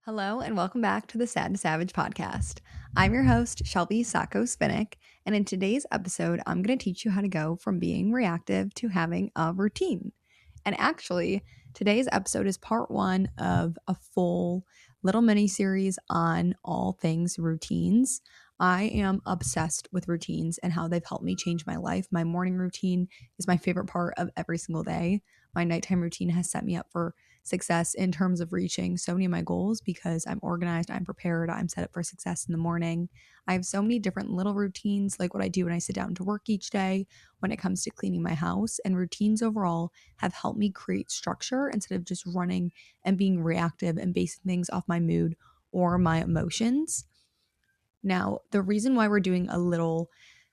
Hello and welcome back to the Sad and Savage podcast. I'm your host, Shelby Sacco Spinnick, and in today's episode, I'm going to teach you how to go from being reactive to having a routine. And actually, today's episode is part one of a full little mini series on all things routines. I am obsessed with routines and how they've helped me change my life. My morning routine is my favorite part of every single day. My nighttime routine has set me up for success in terms of reaching so many of my goals because I'm organized, I'm prepared, I'm set up for success in the morning. I have so many different little routines, like what I do when I sit down to work each day, when it comes to cleaning my house, and routines overall have helped me create structure instead of just running and being reactive and basing things off my mood or my emotions. Now, the reason why we're doing a little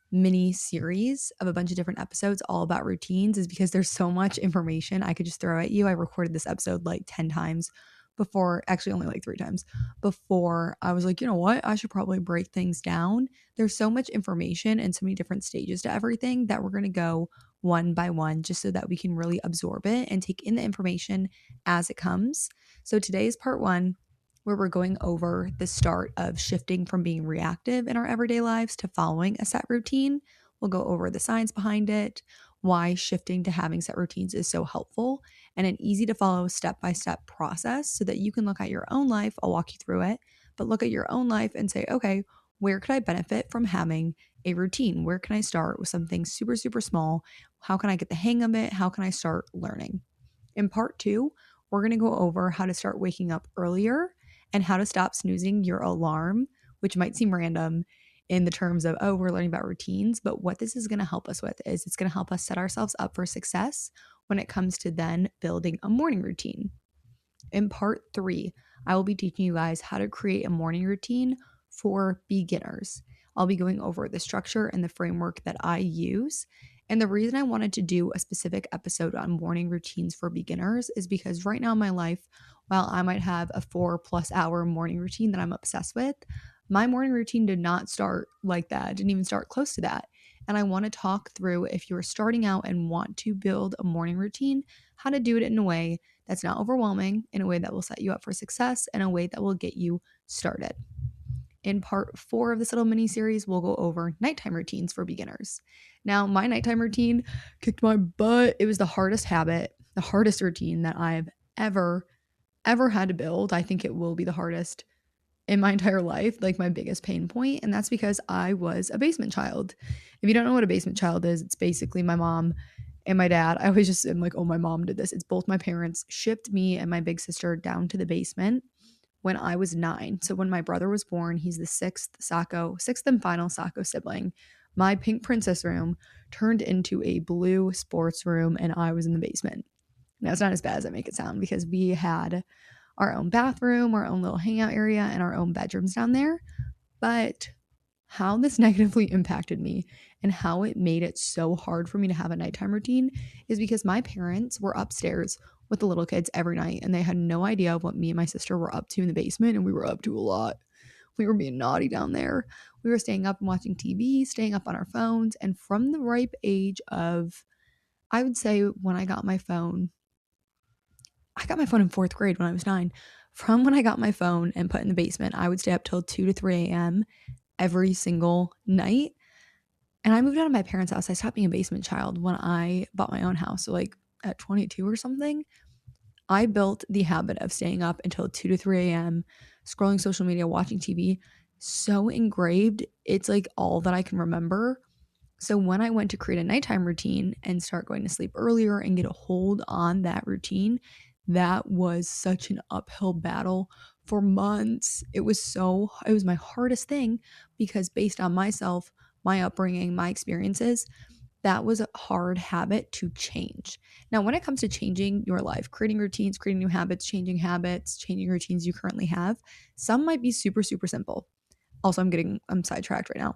mini series of a bunch of different episodes all about routines is because there's so much information I could just throw at you. I recorded this episode like 10 times before, actually only like 3 times before I was like, you know what, I should probably break things down. There's so much information and so many different stages to everything that we're going to go one by one just so that we can really absorb it and take in the information as it comes. So today is part one, where we're going over the start of shifting from being reactive in our everyday lives to following a set routine. We'll go over the science behind it, why shifting to having set routines is so helpful, and an easy to follow step by step process so that you can look at your own life. I'll walk you through it, but look at your own life and say, okay, where could I benefit from having a routine? Where can I start with something super, super small? How can I get the hang of it? How can I start learning? In part two, we're going to go over how to start waking up earlier and how to stop snoozing your alarm, which might seem random in the terms of, oh, we're learning about routines. But what this is going to help us with is it's going to help us set ourselves up for success when it comes to then building a morning routine. In part three, I will be teaching you guys how to create a morning routine for beginners. I'll be going over the structure and the framework that I use. And the reason I wanted to do a specific episode on morning routines for beginners is because right now in my life, while I might have a 4+ hour morning routine that I'm obsessed with, my morning routine did not start like that. It didn't even start close to that. And I want to talk through, if you're starting out and want to build a morning routine, how to do it in a way that's not overwhelming, in a way that will set you up for success, and a way that will get you started. In part four of this little mini series, we'll go over nighttime routines for beginners. Now, my nighttime routine kicked my butt. It was the hardest habit, the hardest routine that I've ever had to build. I think it will be the hardest in my entire life, like my biggest pain point. And that's because I was a basement child. If you don't know what a basement child is, it's basically my mom and my dad. I always just am like, oh, my mom did this. It's both my parents shipped me and my big sister down to the basement when I was 9. So when my brother was born, he's the sixth and final Sacco sibling. My pink princess room turned into a blue sports room, and I was in the basement. Now, it's not as bad as I make it sound because we had our own bathroom, our own little hangout area, and our own bedrooms down there. But how this negatively impacted me and how it made it so hard for me to have a nighttime routine is because my parents were upstairs with the little kids every night, and they had no idea of what me and my sister were up to in the basement, and we were up to a lot. We were being naughty down there. We were staying up and watching TV, staying up on our phones, and from the ripe age of, I would say when I got my phone in 4th grade when I was 9. From when I got my phone and put in the basement, I would stay up till 2 to 3 a.m. every single night. And I moved out of my parents' house. I stopped being a basement child when I bought my own house. So like at 22 or something, I built the habit of staying up until 2 to 3 a.m., scrolling social media, watching TV, so engraved. It's like all that I can remember. So when I went to create a nighttime routine and start going to sleep earlier and get a hold on that routine, that was such an uphill battle for months. It was my hardest thing because based on myself, my upbringing, my experiences, that was a hard habit to change. Now, when it comes to changing your life, creating routines, creating new habits, changing routines you currently have, some might be super, super simple. Also, I'm sidetracked right now.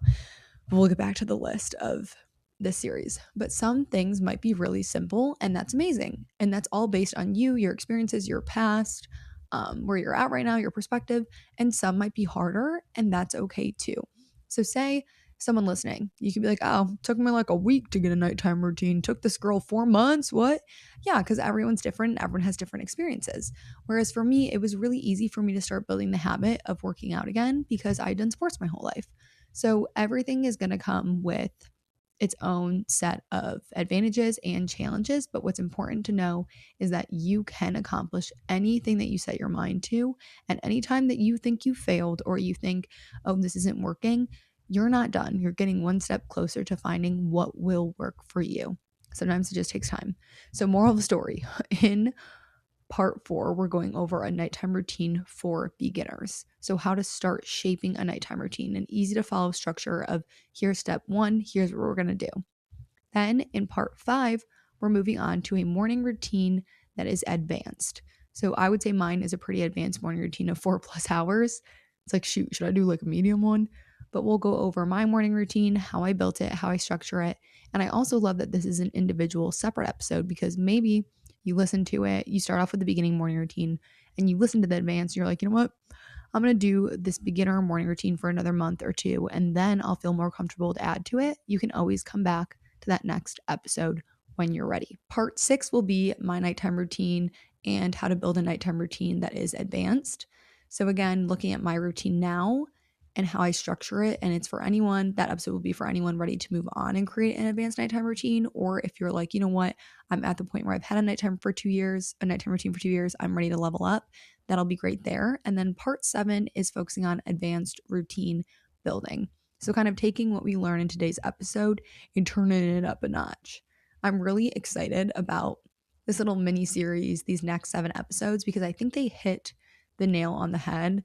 We'll get back to the list of this series. But some things might be really simple, and that's amazing. And that's all based on you, your experiences, your past, where you're at right now, your perspective. And some might be harder, and that's okay too. So say someone listening, you could be like, oh, it took me like a week to get a nighttime routine. Took this girl 4 months. What? Yeah, because everyone's different. Everyone has different experiences. Whereas for me, it was really easy for me to start building the habit of working out again because I'd done sports my whole life. So everything is going to come with its own set of advantages and challenges. But what's important to know is that you can accomplish anything that you set your mind to. And anytime that you think you failed or you think, oh, this isn't working, you're not done. You're getting one step closer to finding what will work for you. Sometimes it just takes time. So, moral of the story, in part 4, we're going over a nighttime routine for beginners. So, how to start shaping a nighttime routine, an easy to follow structure of here's step 1, here's what we're going to do. Then in part 5, we're moving on to a morning routine that is advanced. So, I would say mine is a pretty advanced morning routine of 4+ hours. It's like, shoot, should I do like a medium one? But we'll go over my morning routine, how I built it, how I structure it. And I also love that this is an individual separate episode because maybe you listen to it, you start off with the beginning morning routine, and you listen to the advanced, and you're like, you know what? I'm going to do this beginner morning routine for another month or two, and then I'll feel more comfortable to add to it. You can always come back to that next episode when you're ready. Part 6 will be my nighttime routine and how to build a nighttime routine that is advanced. So, again, looking at my routine now and how I structure it, and it's for anyone, that episode will be for anyone ready to move on and create an advanced nighttime routine. Or if you're like, you know what, I'm at the point where I've had a nighttime routine for 2 years, I'm ready to level up. That'll be great there. And then part 7 is focusing on advanced routine building. So, kind of taking what we learn in today's episode and turning it up a notch. I'm really excited about this little mini series, these next 7 episodes, because I think they hit the nail on the head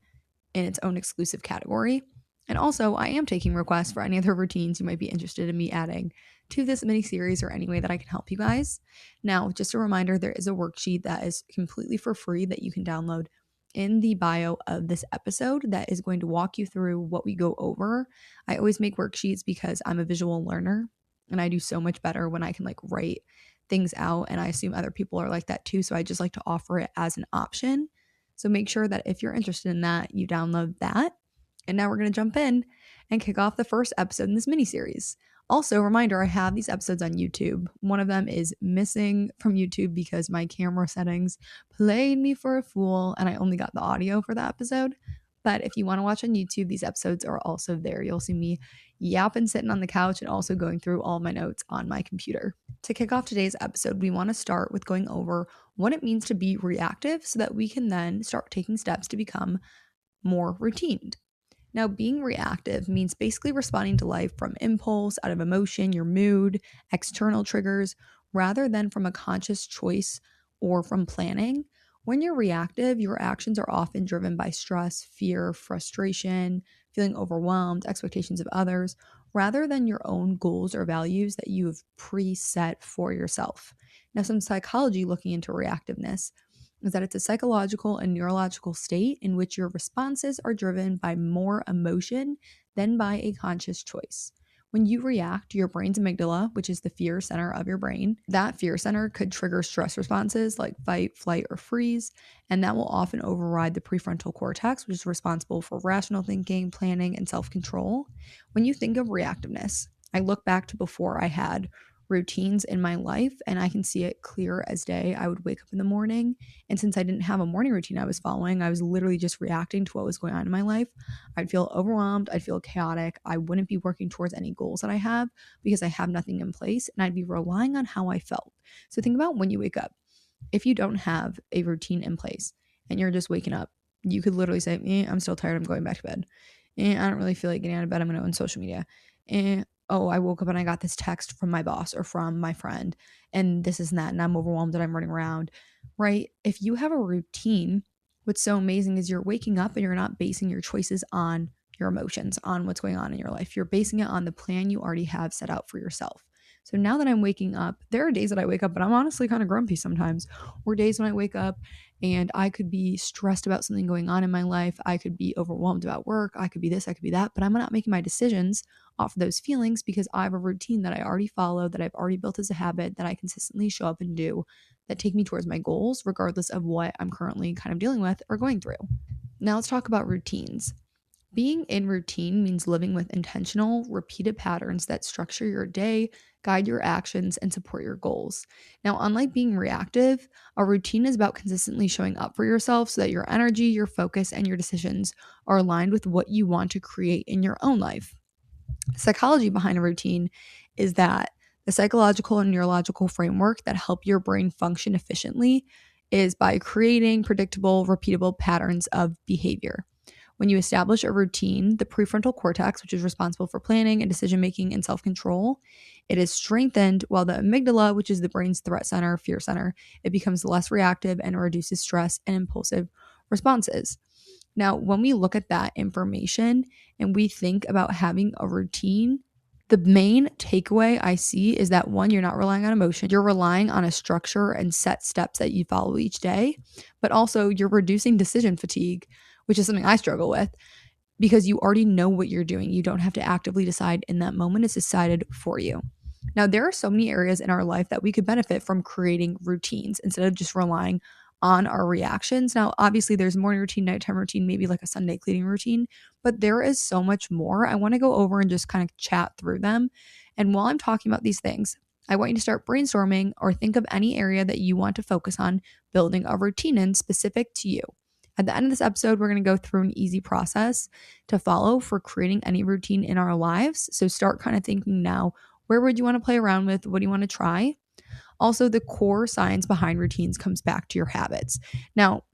in its own exclusive category. And also, I am taking requests for any other routines you might be interested in me adding to this mini series or any way that I can help you guys. Now, just a reminder, there is a worksheet that is completely for free that you can download in the bio of this episode that is going to walk you through what we go over. I always make worksheets because I'm a visual learner and I do so much better when I can like write things out, and I assume other people are like that too, so I just like to offer it as an option. So make sure that if you're interested in that, you download that. And now we're going to jump in and kick off the first episode in this mini series. Also, reminder, I have these episodes on YouTube. One of them is missing from YouTube because my camera settings played me for a fool and I only got the audio for the episode. But if you want to watch on YouTube, these episodes are also there. You'll see me yapping, sitting on the couch, and also going through all my notes on my computer. To kick off today's episode, we want to start with going over what it means to be reactive so that we can then start taking steps to become more routined. Now, being reactive means basically responding to life from impulse, out of emotion, your mood, external triggers, rather than from a conscious choice or from planning. When you're reactive, your actions are often driven by stress, fear, frustration, feeling overwhelmed, expectations of others, rather than your own goals or values that you have preset for yourself. Now, some psychology looking into reactiveness is that it's a psychological and neurological state in which your responses are driven by more emotion than by a conscious choice. When you react, your brain's amygdala, which is the fear center of your brain, that fear center could trigger stress responses like fight, flight, or freeze, and that will often override the prefrontal cortex, which is responsible for rational thinking, planning, and self-control. When you think of reactiveness, I look back to before I had routines in my life and I can see it clear as day. I would wake up in the morning, and since I didn't have a morning routine I was following, I was literally just reacting to what was going on in my life. I'd feel overwhelmed, I'd feel chaotic, I wouldn't be working towards any goals that I have because I have nothing in place, and I'd be relying on how I felt. So think about when you wake up. If you don't have a routine in place and you're just waking up, you could literally say, I'm still tired, I'm going back to bed. I don't really feel like getting out of bed, I'm going to on social media. Oh, I woke up and I got this text from my boss or from my friend, and this is that, and I'm overwhelmed and I'm running around, right? If you have a routine, what's so amazing is you're waking up and you're not basing your choices on your emotions, on what's going on in your life. You're basing it on the plan you already have set out for yourself. So now that I'm waking up, there are days that I wake up, but I'm honestly kind of grumpy sometimes, or days when I wake up and I could be stressed about something going on in my life. I could be overwhelmed about work. I could be this, I could be that, but I'm not making my decisions off of those feelings because I have a routine that I already follow, that I've already built as a habit, that I consistently show up and do, that take me towards my goals, regardless of what I'm currently kind of dealing with or going through. Now let's talk about routines. Being in routine means living with intentional, repeated patterns that structure your day, guide your actions, and support your goals. Now, unlike being reactive, a routine is about consistently showing up for yourself so that your energy, your focus, and your decisions are aligned with what you want to create in your own life. Psychology behind a routine is that the psychological and neurological framework that help your brain function efficiently is by creating predictable, repeatable patterns of behavior. When you establish a routine, the prefrontal cortex, which is responsible for planning and decision making and self control, it is strengthened, while the amygdala, which is the brain's threat center, fear center, it becomes less reactive and reduces stress and impulsive responses. Now, when we look at that information and we think about having a routine, the main takeaway I see is that one, you're not relying on emotion, you're relying on a structure and set steps that you follow each day, but also you're reducing decision fatigue, which is something I struggle with because you already know what you're doing. You don't have to actively decide in that moment, it's decided for you. Now, there are so many areas in our life that we could benefit from creating routines instead of just relying on our reactions. Now, obviously, there's morning routine, nighttime routine, maybe like a Sunday cleaning routine, but there is so much more. I want to go over and just kind of chat through them. And while I'm talking about these things, I want you to start brainstorming or think of any area that you want to focus on building a routine in specific to you. At the end of this episode, we're going to go through an easy process to follow for creating any routine in our lives. So start kind of thinking now, where would you want to play around with? What do you want to try? Also, the core science behind routines comes back to your habits. Now,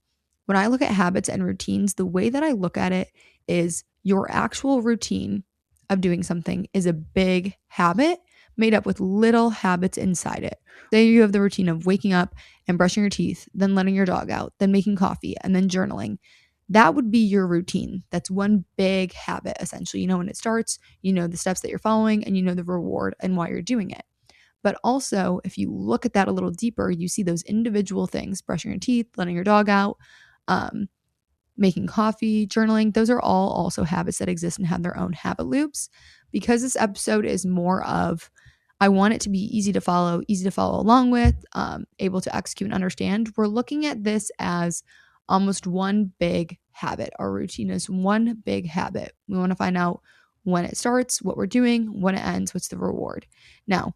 when I look at habits and routines, the way that I look at it is your actual routine of doing something is a big habit made up with little habits inside it. Say you have the routine of waking up and brushing your teeth, then letting your dog out, then making coffee, and then journaling. That would be your routine. That's one big habit, essentially. You know when it starts, you know the steps that you're following, and you know the reward and why you're doing it. But also, if you look at that a little deeper, you see those individual things: brushing your teeth, letting your dog out, making coffee, journaling. Those are all also habits that exist and have their own habit loops. Because this episode is more of, I want it to be easy to follow along with, able to execute and understand. We're looking at this as almost one big habit. Our routine is one big habit. We want to find out when it starts, what we're doing, when it ends, what's the reward. Now,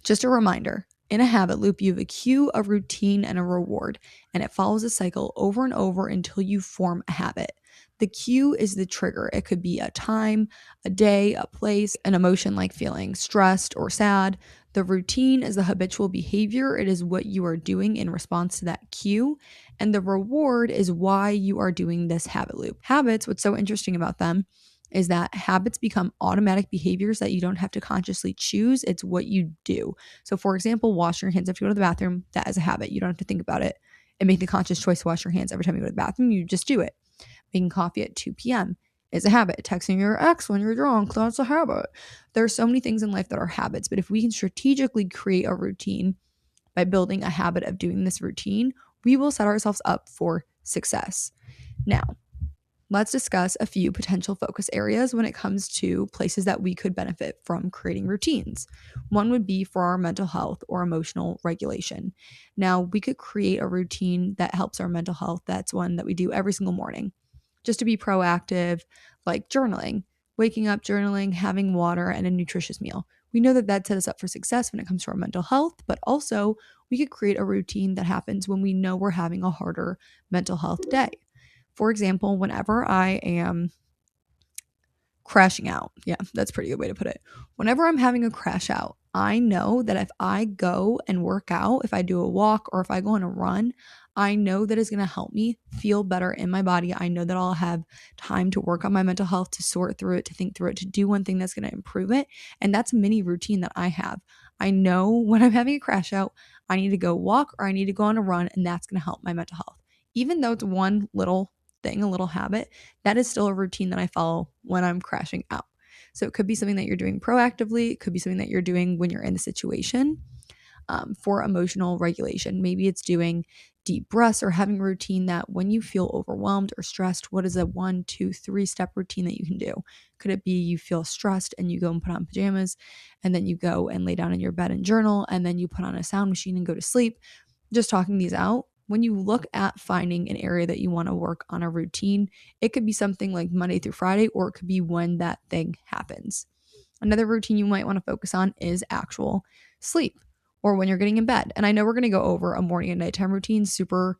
just a reminder, in a habit loop, you have a cue, a routine, and a reward, and it follows a cycle over and over until you form a habit. The cue is the trigger. It could be a time, a day, a place, an emotion like feeling stressed or sad. The routine is the habitual behavior. It is what you are doing in response to that cue. And the reward is why you are doing this habit loop. Habits, what's so interesting about them is that habits become automatic behaviors that you don't have to consciously choose. It's what you do. So for example, washing your hands after you go to the bathroom, that is a habit. You don't have to think about it and make the conscious choice to wash your hands every time you go to the bathroom. You just do it. Making coffee at 2 p.m. is a habit. Texting your ex when you're drunk, that's a habit. There are so many things in life that are habits, but if we can strategically create a routine by building a habit of doing this routine, we will set ourselves up for success. Now, let's discuss a few potential focus areas when it comes to places that we could benefit from creating routines. One would be for our mental health or emotional regulation. Now, we could create a routine that helps our mental health. That's one that we do every single morning, just to be proactive, like journaling, waking up, journaling, having water, and a nutritious meal. We know that that sets us up for success when it comes to our mental health, but also we could create a routine that happens when we know we're having a harder mental health day. For example, whenever I am crashing out, yeah, that's a pretty good way to put it. Whenever I'm having a crash out, I know that if I go and work out, if I do a walk or if I go on a run, I know that it's going to help me feel better in my body. I know that I'll have time to work on my mental health, to sort through it, to think through it, to do one thing that's going to improve it. And that's a mini routine that I have. I know when I'm having a crash out, I need to go walk or I need to go on a run, and that's going to help my mental health. Even though it's one little thing, a little habit, that is still a routine that I follow when I'm crashing out. So it could be something that you're doing proactively. It could be something that you're doing when you're in the situation. For emotional regulation, maybe it's doing deep breaths or having a routine that when you feel overwhelmed or stressed, what is a 1, 2, 3 step routine that you can do? Could it be you feel stressed and you go and put on pajamas and then you go and lay down in your bed and journal and then you put on a sound machine and go to sleep? Just talking these out, when you look at finding an area that you want to work on a routine, it could be something like Monday through Friday, or it could be when that thing happens. Another routine you might want to focus on is actual sleep, or when you're getting in bed. And I know we're going to go over a morning and nighttime routine super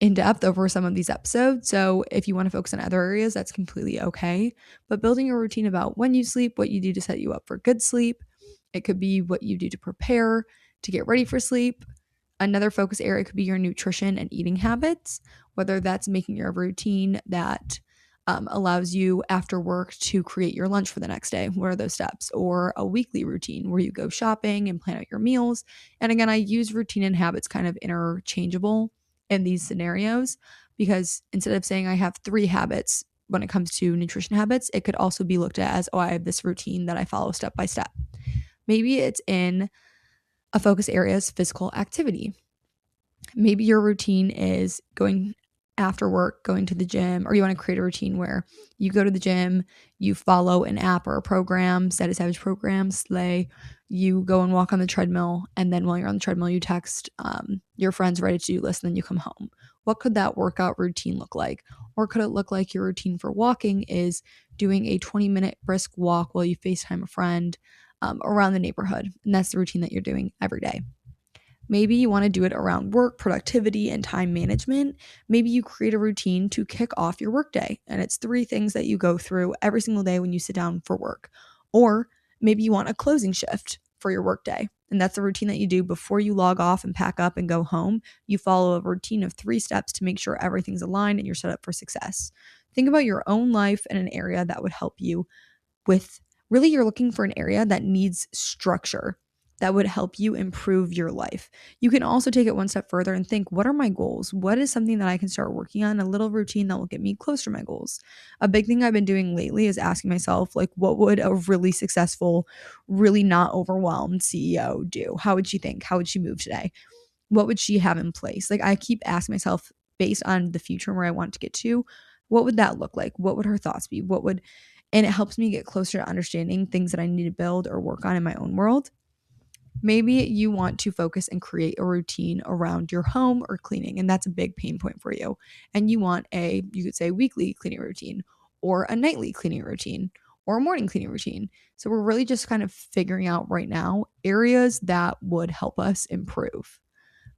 in depth over some of these episodes. So if you want to focus on other areas, that's completely okay. But building a routine about when you sleep, what you do to set you up for good sleep, it could be what you do to prepare to get ready for sleep. Another focus area could be your nutrition and eating habits, whether that's making your routine that allows you after work to create your lunch for the next day. What are those steps? Or a weekly routine where you go shopping and plan out your meals. And again, I use routine and habits kind of interchangeable in these scenarios, because instead of saying I have 3 habits when it comes to nutrition habits, it could also be looked at as, oh, I have this routine that I follow step by step. Maybe it's in a focus area is physical activity. Maybe your routine is going after work, going to the gym, or you want to create a routine where you go to the gym, you follow an app or a program, Set a Savage program, Slay, you go and walk on the treadmill, and then while you're on the treadmill, you text your friends, write a to-do list, and then you come home. What could that workout routine look like? Or could it look like your routine for walking is doing a 20-minute brisk walk while you FaceTime a friend around the neighborhood, and that's the routine that you're doing every day. Maybe you want to do it around work, productivity, and time management. Maybe you create a routine to kick off your workday, and it's 3 things that you go through every single day when you sit down for work. Or maybe you want a closing shift for your workday, and that's a routine that you do before you log off and pack up and go home. You follow a routine of 3 steps to make sure everything's aligned and you're set up for success. Think about your own life and an area that would help you with, really, you're looking for an area that needs structure that would help you improve your life. You can also take it one step further and think, what are my goals? What is something that I can start working on? A little routine that will get me closer to my goals. A big thing I've been doing lately is asking myself, like, what would a really successful, really not overwhelmed CEO do? How would she think? How would she move today? What would she have in place? Like, I keep asking myself, based on the future and where I want to get to, what would that look like? What would her thoughts be? And it helps me get closer to understanding things that I need to build or work on in my own world. Maybe you want to focus and create a routine around your home or cleaning, and that's a big pain point for you. And you want you could say, weekly cleaning routine, or a nightly cleaning routine, or a morning cleaning routine. So we're really just kind of figuring out right now areas that would help us improve.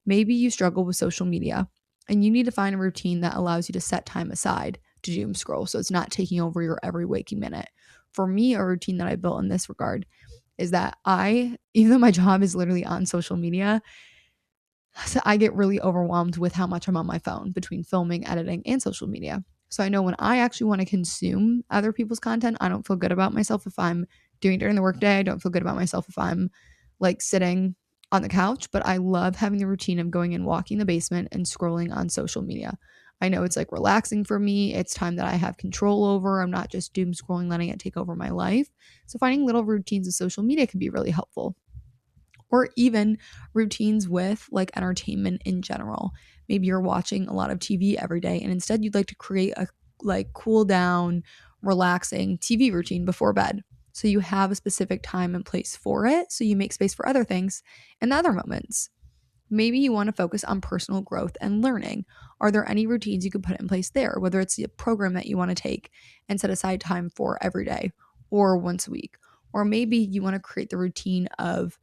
Maybe you struggle with social media and you need to find a routine that allows you to set time aside to doom scroll so it's not taking over your every waking minute. For me, a routine that I built in this regard is that even though my job is literally on social media, so I get really overwhelmed with how much I'm on my phone between filming, editing, and social media. So I know when I actually want to consume other people's content, I don't feel good about myself if I'm doing it during the workday. I don't feel good about myself if I'm like sitting on the couch, but I love having the routine of going and walking the basement and scrolling on social media. I know it's like relaxing for me. It's time that I have control over. I'm not just doom scrolling, letting it take over my life. So finding little routines of social media can be really helpful. Or even routines with like entertainment in general. Maybe you're watching a lot of TV every day and instead you'd like to create a like cool down, relaxing TV routine before bed. So you have a specific time and place for it. So you make space for other things and the other moments. Maybe you want to focus on personal growth and learning. Are there any routines you could put in place there, whether it's a program that you want to take and set aside time for every day or once a week? Or maybe you want to create the routine of,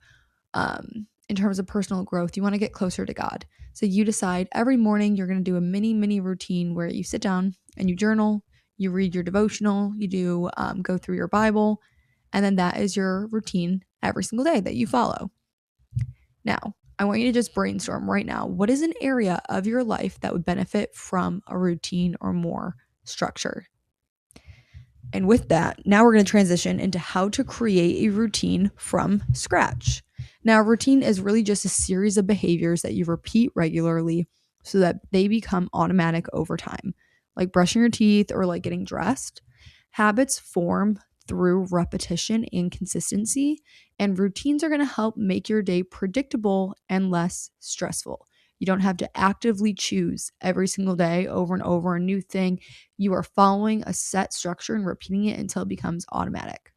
in terms of personal growth, you want to get closer to God. So you decide every morning you're going to do a mini routine where you sit down and you journal, you read your devotional, you do go through your Bible, and then that is your routine every single day that you follow. Now, I want you to just brainstorm right now. What is an area of your life that would benefit from a routine or more structure? And with that, now we're going to transition into how to create a routine from scratch. Now, a routine is really just a series of behaviors that you repeat regularly so that they become automatic over time, like brushing your teeth or like getting dressed. Habits form through repetition and consistency, and routines are going to help make your day predictable and less stressful. You don't have to actively choose every single day over and over a new thing. You are following a set structure and repeating it until it becomes automatic.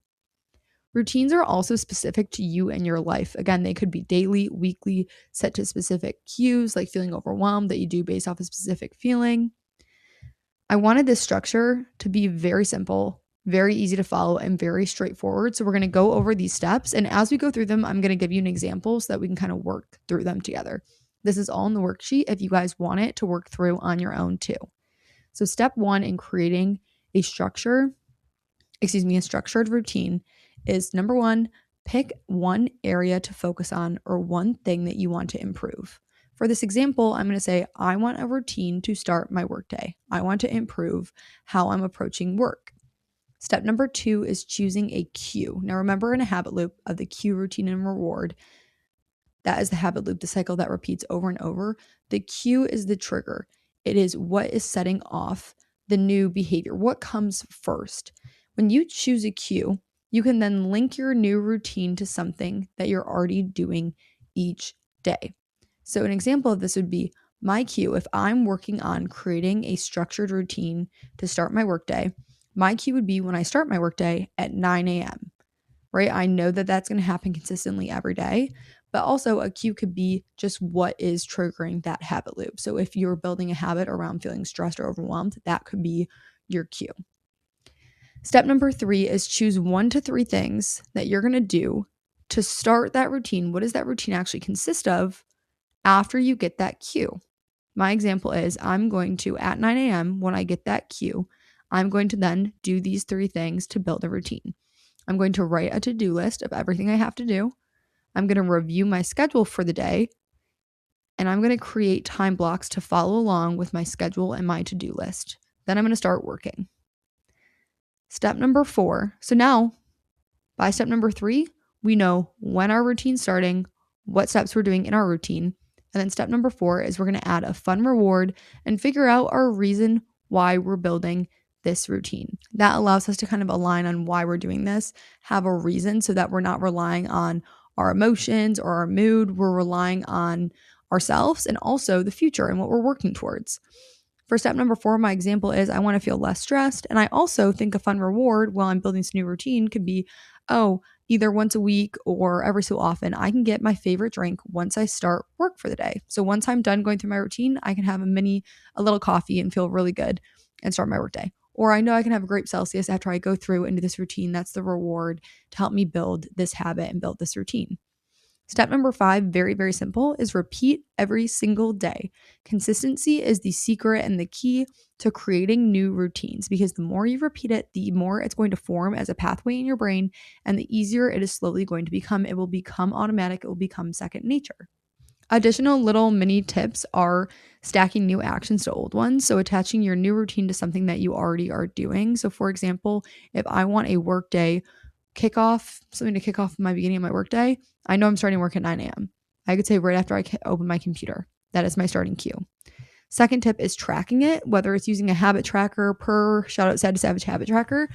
Routines are also specific to you and your life. Again, they could be daily, weekly, set to specific cues, like feeling overwhelmed that you do based off a specific feeling. I wanted this structure to be very simple, very easy to follow, and very straightforward. So we're going to go over these steps. And as we go through them, I'm going to give you an example so that we can kind of work through them together. This is all in the worksheet if you guys want it to work through on your own too. So step one in creating a structured routine is number one, pick one area to focus on or one thing that you want to improve. For this example, I'm going to say, I want a routine to start my workday. I want to improve how I'm approaching work. Step number two is choosing a cue. Now, remember in a habit loop of the cue, routine, and reward, that is the habit loop, the cycle that repeats over and over. The cue is the trigger. It is what is setting off the new behavior. What comes first? When you choose a cue, you can then link your new routine to something that you're already doing each day. So an example of this would be my cue. If I'm working on creating a structured routine to start my workday, my cue would be when I start my workday at 9 a.m., right? I know that that's going to happen consistently every day, but also a cue could be just what is triggering that habit loop. So if you're building a habit around feeling stressed or overwhelmed, that could be your cue. Step number three is choose 1 to 3 things that you're going to do to start that routine. What does that routine actually consist of after you get that cue? My example is I'm going to, at 9 a.m., when I get that cue, I'm going to then do these 3 things to build a routine. I'm going to write a to-do list of everything I have to do. I'm going to review my schedule for the day, and I'm going to create time blocks to follow along with my schedule and my to-do list. Then I'm going to start working. Step number 4. So now, by step number 3, we know when our routine's starting, what steps we're doing in our routine. And then step number 4 is we're going to add a fun reward and figure out our reason why we're building this routine. That allows us to kind of align on why we're doing this, have a reason so that we're not relying on our emotions or our mood. We're relying on ourselves and also the future and what we're working towards. For step number 4, my example is I want to feel less stressed. And I also think a fun reward while I'm building this new routine could be, either once a week or every so often, I can get my favorite drink once I start work for the day. So once I'm done going through my routine, I can have a little coffee and feel really good and start my workday. Or I know I can have a grape Celsius after I go through into this routine. That's the reward to help me build this habit and build this routine. Step number 5, very, very simple, is repeat every single day. Consistency is the secret and the key to creating new routines because the more you repeat it, the more it's going to form as a pathway in your brain and the easier it is slowly going to become. It will become automatic. It will become second nature. Additional little mini tips are stacking new actions to old ones. So attaching your new routine to something that you already are doing. So for example, if I want a workday something to kick off my beginning of my workday, I know I'm starting work at 9 a.m. I could say right after I open my computer. That is my starting cue. Second tip is tracking it, whether it's using a habit tracker shout out Sad to Savage habit tracker,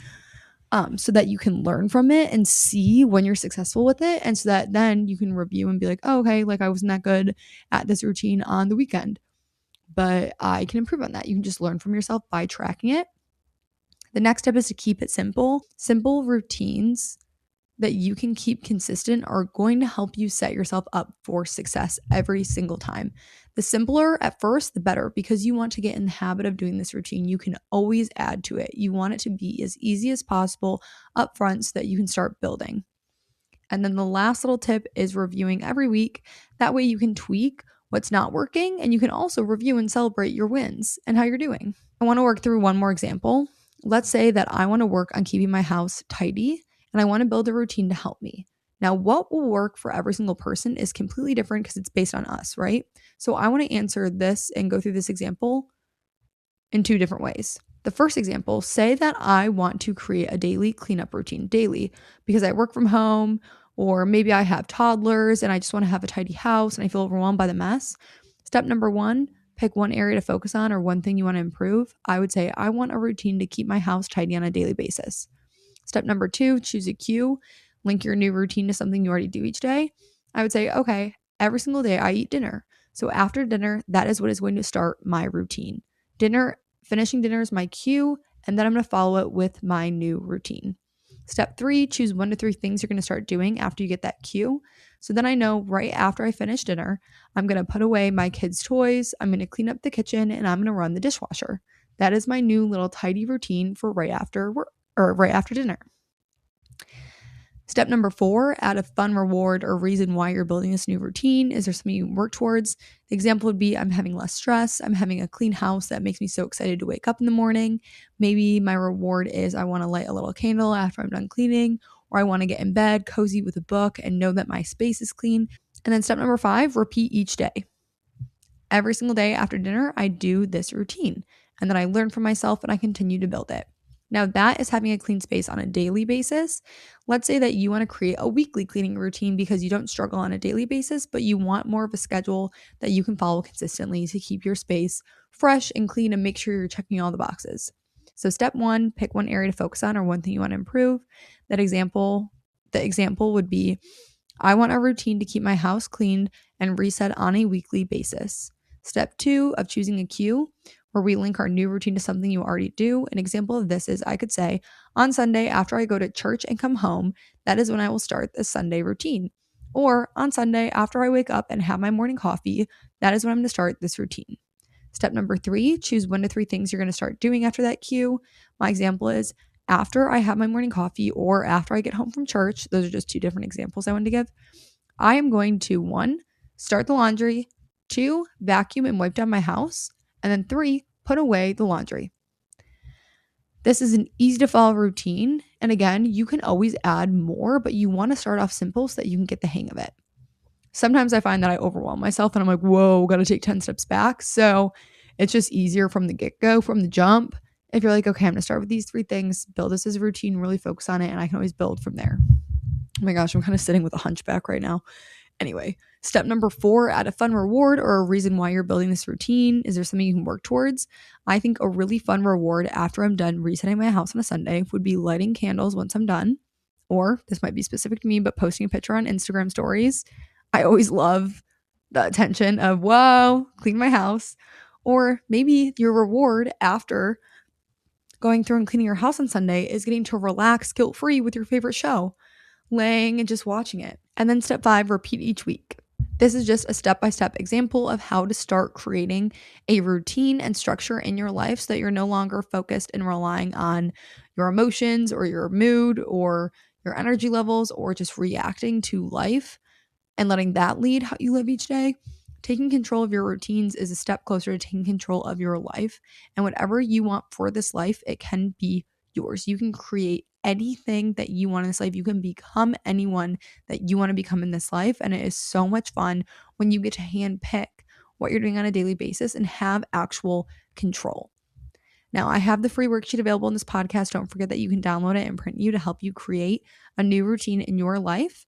so that you can learn from it and see when you're successful with it. And so that then you can review and be like, oh, okay, like I wasn't that good at this routine on the weekend, but I can improve on that. You can just learn from yourself by tracking it. The next step is to keep it simple. Simple routines that you can keep consistent are going to help you set yourself up for success every single time. The simpler at first, the better, because you want to get in the habit of doing this routine. You can always add to it. You want it to be as easy as possible up front so that you can start building. And then the last little tip is reviewing every week. That way you can tweak what's not working and you can also review and celebrate your wins and how you're doing. I want to work through one more example. Let's say that I want to work on keeping my house tidy and I want to build a routine to help me. Now, what will work for every single person is completely different because it's based on us, right? So I want to answer this and go through this example in 2 different ways. The first example, say that I want to create a daily cleanup routine daily because I work from home or maybe I have toddlers and I just want to have a tidy house and I feel overwhelmed by the mess. Step number 1, pick one area to focus on or one thing you want to improve. I would say I want a routine to keep my house tidy on a daily basis. Step number 2, choose a cue. Link your new routine to something you already do each day. I would say, okay, every single day I eat dinner. So after dinner, that is what is going to start my routine. Finishing dinner is my cue, and then I'm going to follow it with my new routine. Step 3, choose 1 to 3 things you're going to start doing after you get that cue. So then I know right after I finish dinner, I'm going to put away my kids' toys, I'm going to clean up the kitchen, and I'm going to run the dishwasher. That is my new little tidy routine for right after work or right after dinner. Step number 4, add a fun reward or reason why you're building this new routine. Is there something you can work towards? The example would be I'm having less stress. I'm having a clean house that makes me so excited to wake up in the morning. Maybe my reward is I want to light a little candle after I'm done cleaning, or I want to get in bed cozy with a book and know that my space is clean. And then step number 5, repeat each day. Every single day after dinner, I do this routine, and then I learn from myself and I continue to build it. Now, that is having a clean space on a daily basis. Let's say that you want to create a weekly cleaning routine because you don't struggle on a daily basis, but you want more of a schedule that you can follow consistently to keep your space fresh and clean and make sure you're checking all the boxes. So step 1, pick one area to focus on or one thing you want to improve. The example would be, I want a routine to keep my house cleaned and reset on a weekly basis. Step 2 of choosing a cue, where we link our new routine to something you already do. An example of this is I could say, on Sunday after I go to church and come home, that is when I will start the Sunday routine. Or on Sunday after I wake up and have my morning coffee, that is when I'm going to start this routine. Step number 3, choose 1 to 3 things you're going to start doing after that cue. My example is after I have my morning coffee or after I get home from church. Those are just 2 different examples I wanted to give. I am going to 1, start the laundry, 2, vacuum and wipe down my house, and then 3, put away the laundry. This is an easy to follow routine. And again, you can always add more, but you want to start off simple so that you can get the hang of it. Sometimes I find that I overwhelm myself and I'm like, whoa, got to take 10 steps back. So it's just easier from the get-go, from the jump. If you're like, okay, I'm going to start with these 3 things, build this as a routine, really focus on it, and I can always build from there. Oh my gosh, I'm kind of sitting with a hunchback right now. Anyway, step number 4, add a fun reward or a reason why you're building this routine. Is there something you can work towards? I think a really fun reward after I'm done resetting my house on a Sunday would be lighting candles once I'm done. Or this might be specific to me, but posting a picture on Instagram stories. I always love the attention of, whoa, clean my house. Or maybe your reward after going through and cleaning your house on Sunday is getting to relax guilt-free with your favorite show, laying and just watching it. And then step 5, repeat each week. This is just a step-by-step example of how to start creating a routine and structure in your life so that you're no longer focused and relying on your emotions or your mood or your energy levels or just reacting to life and letting that lead how you live each day. Taking control of your routines is a step closer to taking control of your life. And whatever you want for this life, it can be yours. You can create anything that you want in this life. You can become anyone that you want to become in this life. And it is so much fun when you get to handpick what you're doing on a daily basis and have actual control. Now, I have the free worksheet available in this podcast. Don't forget that you can download it and print you to help you create a new routine in your life.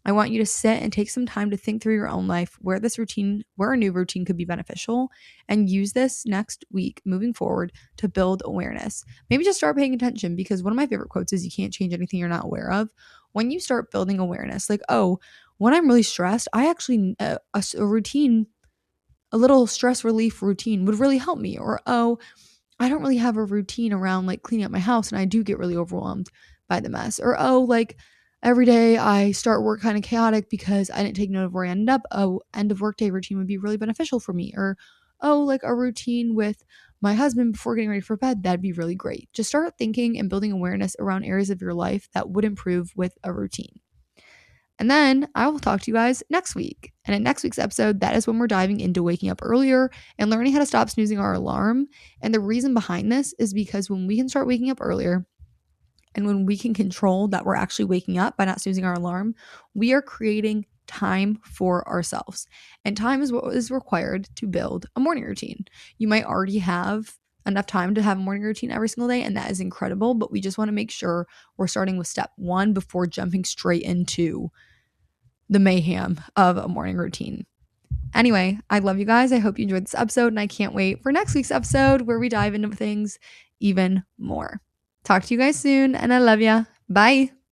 I want you to sit and take some time to think through your own life, where a new routine could be beneficial, and use this next week moving forward to build awareness. Maybe just start paying attention, because one of my favorite quotes is you can't change anything you're not aware of. When you start building awareness, like, oh, when I'm really stressed, I actually, a routine, a little stress relief routine would really help me. Or, oh, I don't really have a routine around like cleaning up my house and I do get really overwhelmed by the mess. Or, oh, like, every day I start work kind of chaotic because I didn't take note of where I ended up. Oh, end of workday routine would be really beneficial for me. Or, oh, like a routine with my husband before getting ready for bed, that'd be really great. Just start thinking and building awareness around areas of your life that would improve with a routine. And then I will talk to you guys next week. And in next week's episode, that is when we're diving into waking up earlier and learning how to stop snoozing our alarm. And the reason behind this is because when we can start waking up earlier, and when we can control that we're actually waking up by not snoozing our alarm, we are creating time for ourselves. And time is what is required to build a morning routine. You might already have enough time to have a morning routine every single day, and that is incredible, but we just want to make sure we're starting with step 1 before jumping straight into the mayhem of a morning routine. Anyway, I love you guys. I hope you enjoyed this episode, and I can't wait for next week's episode where we dive into things even more. Talk to you guys soon, and I love ya. Bye.